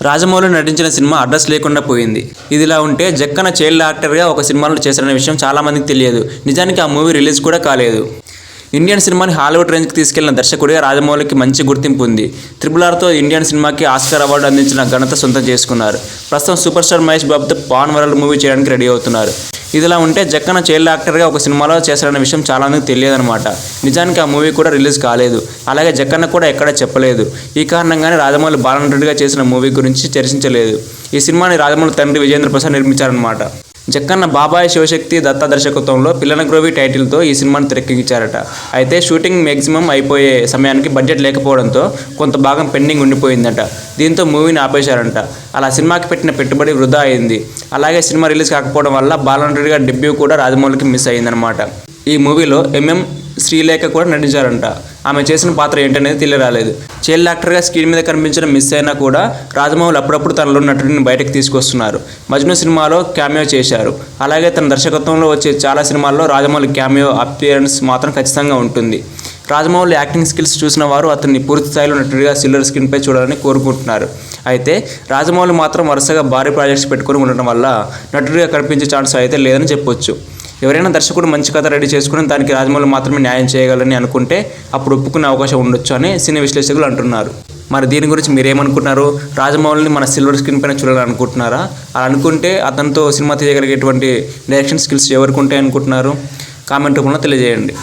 రాజమౌళి నటించిన cinema address లేకుండా పోయింది. ఇదిలా ఉంటే జక్కన చైల్డ్ యాక్టర్గా ఒక సినిమాలో చేశారనే విషయం చాలామందికి తెలియదు. నిజానికి ఆ మూవీ రిలీజ్ కూడా కాలేదు. ఇండియన్ సినిమాని హాలీవుడ్ రేంజ్కి తీసుకెళ్లిన దర్శకుడిగా రాజమౌళికి మంచి గుర్తింపు ఉంది. RRRతో ఇండియన్ సినిమాకి ఆస్కార్ అవార్డు అందించిన ఘనత సొంతం చేసుకున్నారు. ప్రస్తుతం సూపర్ స్టార్ మహేష్ బాబుతో పాన్ వరల్డ్ మూవీ చేయడానికి రెడీ అవుతున్నారు. ఇదిలా ఉంటే జక్కన చైల్డ్ యాక్టర్గా ఒక సినిమాలో చేశారనే విషయం చాలామందికి తెలియదన్నమాట. నిజానికి ఆ మూవీ కూడా రిలీజ్ కాలేదు. అలాగే జక్కన్న కూడా ఎక్కడా చెప్పలేదు. ఈ కారణంగానే రాజమౌళి బాలనటుడిగా చేసిన మూవీ గురించి చర్చించలేదు. ఈ సినిమాని రాజమౌళి తండ్రి విజేంద్ర ప్రసాద్ నిర్మించారన్నమాట. జక్కన్న బాబాయ్ శివశక్తి దత్తా దర్శకత్వంలో పిల్లన గ్రోవి టైటిల్తో ఈ సినిమాను తెరకెక్కించారట. అయితే షూటింగ్ మ్యాక్సిమం అయిపోయే సమయానికి బడ్జెట్ లేకపోవడంతో కొంత భాగం పెండింగ్ ఉండిపోయిందట. దీంతో మూవీని ఆపేశారంట. అలా సినిమాకి పెట్టిన పెట్టుబడి వృధా అయింది. అలాగే సినిమా రిలీజ్ కాకపోవడం వల్ల బాలనటుడిగా డెబ్యూ కూడా రాజమౌళికి మిస్ అయిందనమాట. ఈ మూవీలో శ్రీలేఖ కూడా నటించారంట. ఆమె చేసిన పాత్ర ఏంటనేది తెలియరాలేదు. చైల్డ్ యాక్టర్గా స్క్రీన్ మీద కనిపించడం మిస్ అయినా కూడా రాజమౌళి అప్పుడప్పుడు తనలో నటుడిని బయటకు తీసుకొస్తున్నారు. మజ్ను సినిమాలో క్యామియో చేశారు. అలాగే తన దర్శకత్వంలో వచ్చే చాలా సినిమాల్లో రాజమౌళి క్యామియో అపియరెన్స్ మాత్రం ఖచ్చితంగా ఉంటుంది. రాజమౌళి యాక్టింగ్ స్కిల్స్ చూసిన వారు అతన్ని పూర్తి స్థాయిలో నటుడిగా సిల్వర్ స్క్రీన్పై చూడాలని కోరుకుంటున్నారు. అయితే రాజమౌళి మాత్రం వరుసగా భారీ ప్రాజెక్ట్స్ పెట్టుకుని ఉండటం వల్ల నటుడిగా కనిపించే ఛాన్స్ అయితే లేదని చెప్పొచ్చు. ఎవరైనా దర్శకుడు మంచి కథ రెడీ చేసుకుని దానికి రాజమౌళి మాత్రమే న్యాయం చేయగలని అనుకుంటే అప్పుడు ఒప్పుకునే అవకాశం ఉండొచ్చు అని సినీ విశ్లేషకులు అంటున్నారు. మరి దీని గురించి మీరేమనుకుంటున్నారు? రాజమౌళిని మన సిల్వర్ స్క్రీన్ పైన చూడాలని అనుకుంటున్నారా? అలా అనుకుంటే అతనితో సినిమా తీయగలిగేటువంటి డైరెక్షన్ స్కిల్స్ ఎవరికి ఉంటాయి అనుకుంటున్నారు? కామెంట్ రూపంలో తెలియజేయండి.